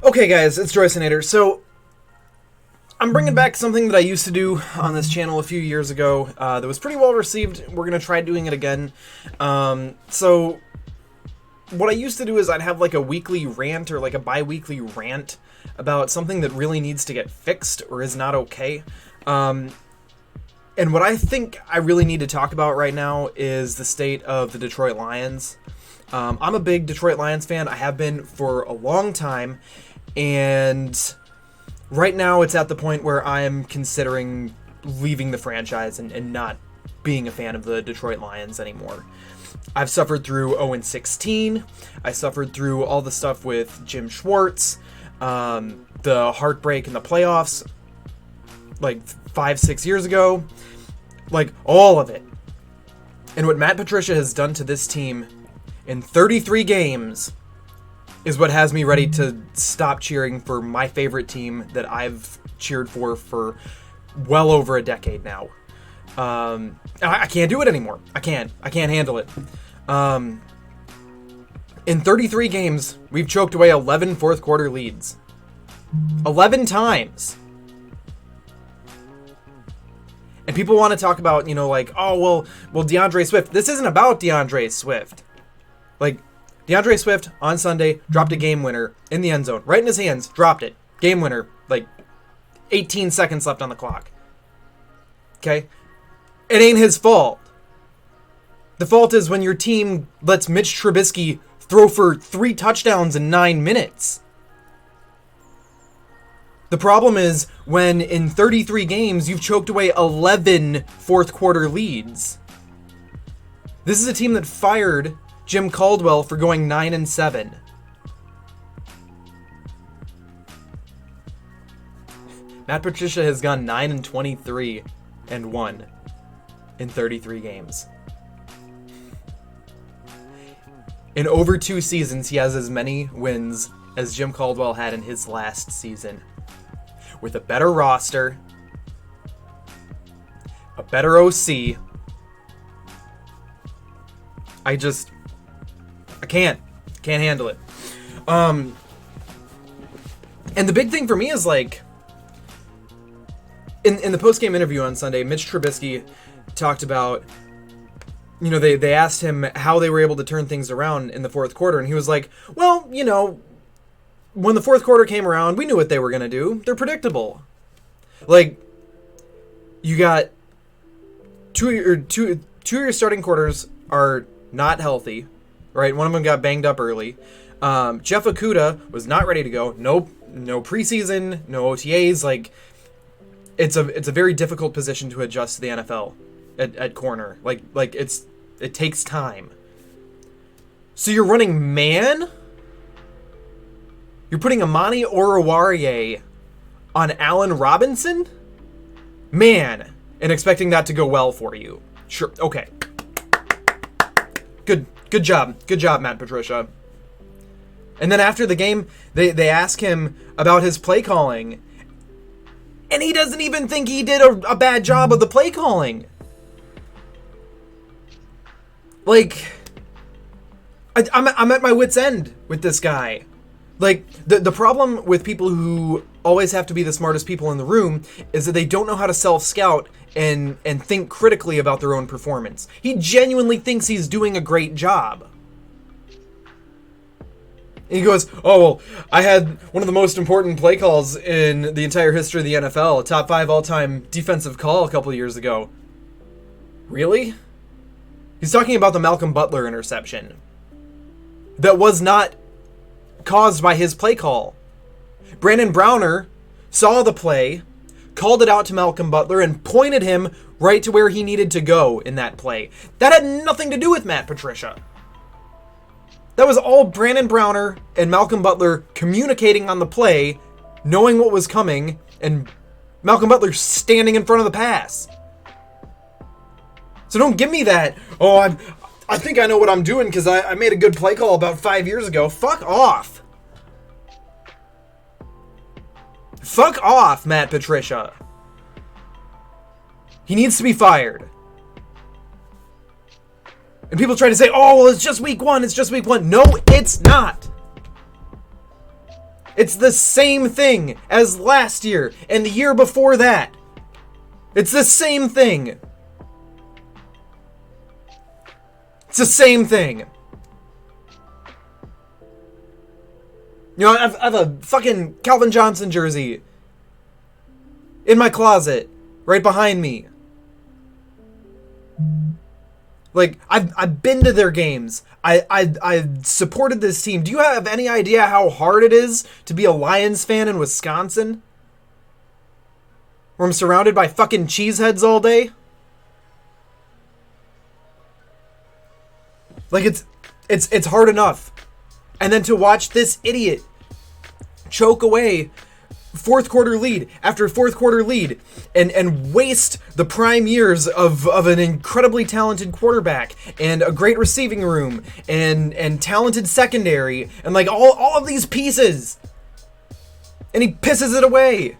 Okay, guys, it's Joycenator. So, I'm bringing back something that I used to do on this channel a few years ago that was pretty well received. We're going to try doing it again. So, what I used to do is I'd have like a weekly rant or like a bi-weekly rant about something that really needs to get fixed or is not okay. And what I think I really need to talk about right now is the state of the Detroit Lions. I'm a big Detroit Lions fan. I have been for a long time. And right now it's at the point where I'm considering leaving the franchise and not being a fan of the Detroit Lions anymore. I've suffered through 0-16. I suffered through all the stuff with Jim Schwartz, the heartbreak in the playoffs, like 5-6 years ago, like all of it. And what Matt Patricia has done to this team in 33 games is what has me ready to stop cheering for my favorite team that I've cheered for well over a decade now. I can't do it anymore. I can't handle it. In 33 games, we've choked away 11 fourth quarter leads. 11 times. And people want to talk about, like, oh, well, DeAndre Swift. This isn't about DeAndre Swift. Like, DeAndre Swift on Sunday dropped a game winner in the end zone. Right in his hands, dropped it. Game winner, like 18 seconds left on the clock. Okay? It ain't his fault. The fault is when your team lets Mitch Trubisky throw for 3 touchdowns in 9 minutes. The problem is when in 33 games you've choked away 11 fourth quarter leads. This is a team that fired Jim Caldwell for going 9-7. Matt Patricia has gone 9-23 and won in 33 games. In over 2 seasons, he has as many wins as Jim Caldwell had in his last season. With a better roster, a better OC. I can't handle it. And the big thing for me is, like, in the post-game interview on Sunday, Mitch Trubisky talked about, they asked him how they were able to turn things around in the fourth quarter, and he was like, well, when the fourth quarter came around, we knew what they were going to do. They're predictable. Like, you got two of your starting quarters are not healthy. Right, one of them got banged up early. Jeff Okudah was not ready to go. No preseason, no OTAs. Like, it's a very difficult position to adjust to the NFL at corner. Like it takes time. So you're running man. You're putting Amani Oruwariye on Allen Robinson, man, and expecting that to go well for you. Sure, okay. Good job, Matt Patricia. And then after the game, they ask him about his play calling, and he doesn't even think he did a bad job of the play calling. Like, I'm at my wit's end with this guy. Like, the problem with people who always have to be the smartest people in the room is that they don't know how to self-scout and think critically about their own performance. He genuinely thinks he's doing a great job. And he goes, oh, well, I had one of the most important play calls in the entire history of the NFL, a top 5 all-time defensive call a couple of years ago. Really? He's talking about the Malcolm Butler interception. That was not caused by his play call. Brandon Browner saw the play, called it out to Malcolm Butler, and pointed him right to where he needed to go in that play. That had nothing to do with Matt Patricia. That was all Brandon Browner and Malcolm Butler communicating on the play, knowing what was coming, and Malcolm Butler standing in front of the pass. So don't give me that, I think I know what I'm doing because I made a good play call about 5 years ago. Fuck off. Fuck off, Matt Patricia. He needs to be fired. And people try to say, oh, well, it's just week one. It's just week one. No, it's not. It's the same thing as last year and the year before that. It's the same thing. It's the same thing. You know, I have a fucking Calvin Johnson jersey in my closet, right behind me. Like, I've been to their games. I supported this team. Do you have any idea how hard it is to be a Lions fan in Wisconsin? Where I'm surrounded by fucking cheeseheads all day? Like, it's hard enough. And then to watch this idiot choke away fourth quarter lead after fourth quarter lead and waste the prime years of an incredibly talented quarterback and a great receiving room and talented secondary and like all of these pieces. And he pisses it away.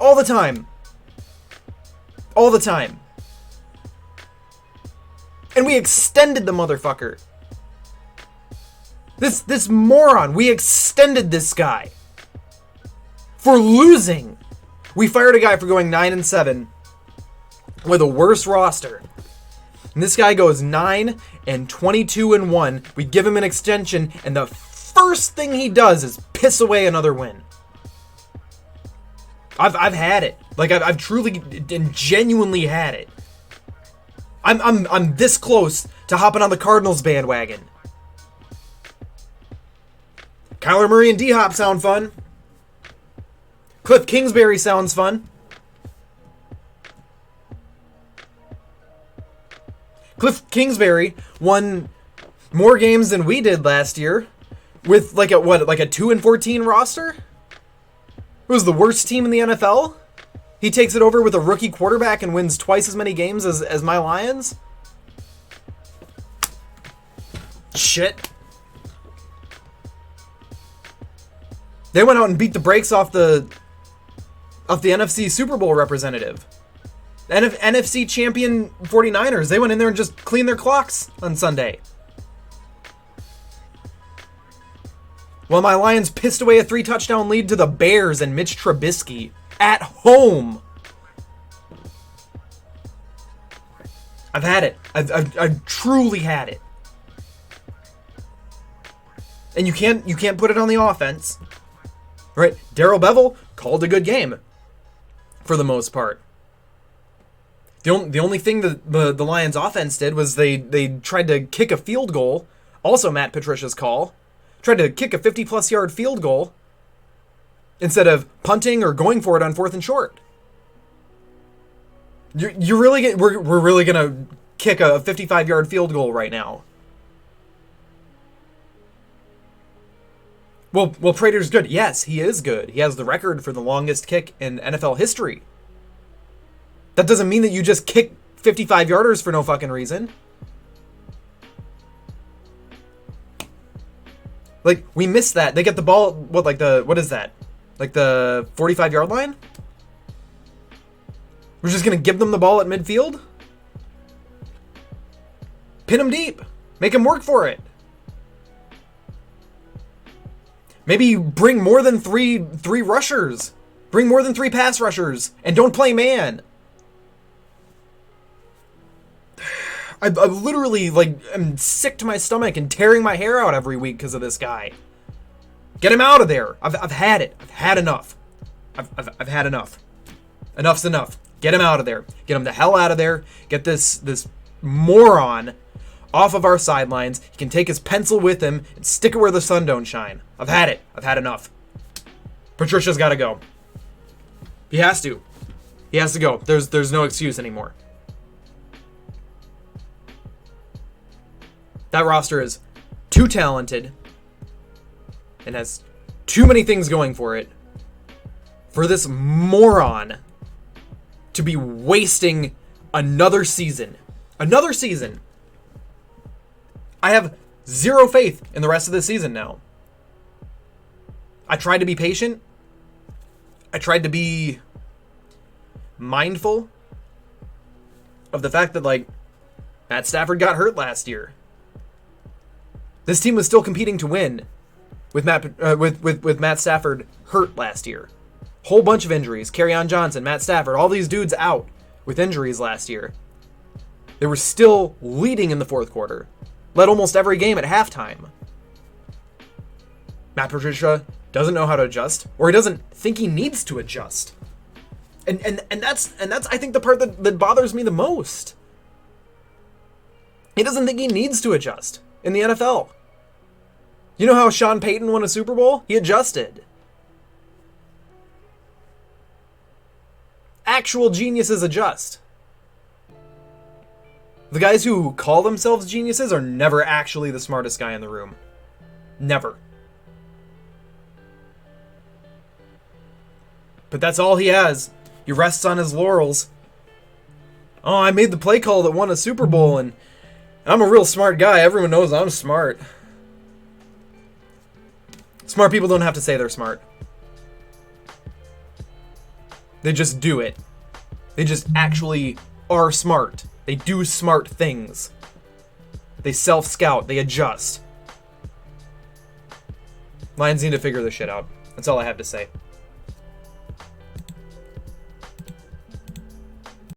All the time. All the time. And we extended the motherfucker. This moron, we extended this guy. For losing. We fired a guy for going 9-7 with a worse roster. And this guy goes 9-22-1. We give him an extension, and the first thing he does is piss away another win. I've had it. Like I've truly and genuinely had it. I'm this close to hopping on the Cardinals bandwagon. Kyler Murray and D-Hop sound fun. Cliff Kingsbury sounds fun. Cliff Kingsbury won more games than we did last year with like a 2-14 roster? It was the worst team in the NFL? He takes it over with a rookie quarterback and wins twice as many games as my Lions? Shit. They went out and beat the brakes off the NFC Super Bowl representative. NFC champion 49ers. They went in there and just cleaned their clocks on Sunday. While my Lions pissed away a 3-touchdown lead to the Bears and Mitch Trubisky at home. I've had it. I've truly had it. And you can't put it on the offense. Right? Darrell Bevell called a good game. For the most part. The only thing that the Lions offense did was they tried to kick a field goal. Also Matt Patricia's call. Tried to kick a 50-plus yard field goal. Instead of punting or going for it on 4th and short. We're really gonna kick a 55-yard field goal right now. Well, Prater's good. Yes, he is good. He has the record for the longest kick in NFL history. That doesn't mean that you just kick 55-yarders for no fucking reason. Like, we missed that. They get the ball, what is that? Like the 45-yard line? We're just going to give them the ball at midfield? Pin them deep. Make them work for it. Maybe bring more than three rushers. Bring more than 3 pass rushers. And don't play man. I literally, am sick to my stomach and tearing my hair out every week because of this guy. Get him out of there. I've had it. I've had enough. I've had enough. Enough's enough. Get him out of there. Get him the hell out of there. Get this moron off of our sidelines. He can take his pencil with him and stick it where the sun don't shine. I've had it. I've had enough. Patricia's got to go. He has to. He has to go. There's no excuse anymore. That roster is too talented and has too many things going for it for this moron to be wasting another season. Another season. I have zero faith in the rest of the season now. I tried to be patient. I tried to be mindful of the fact that, Matt Stafford got hurt last year. This team was still competing to win. with Matt Stafford hurt last year. Whole bunch of injuries. Kerryon Johnson, Matt Stafford, all these dudes out with injuries last year. They were still leading in the fourth quarter. Led almost every game at halftime. Matt Patricia doesn't know how to adjust, or he doesn't think he needs to adjust. And that's I think the part that bothers me the most. He doesn't think he needs to adjust in the NFL. You know how Sean Payton won a Super Bowl? He adjusted. Actual geniuses adjust. The guys who call themselves geniuses are never actually the smartest guy in the room. Never. But that's all he has. He rests on his laurels. Oh, I made the play call that won a Super Bowl, and I'm a real smart guy. Everyone knows I'm smart. Smart people don't have to say they're smart. They just do it. They just actually are smart. They do smart things. They self-scout. They adjust. Lions need to figure this shit out. That's all I have to say.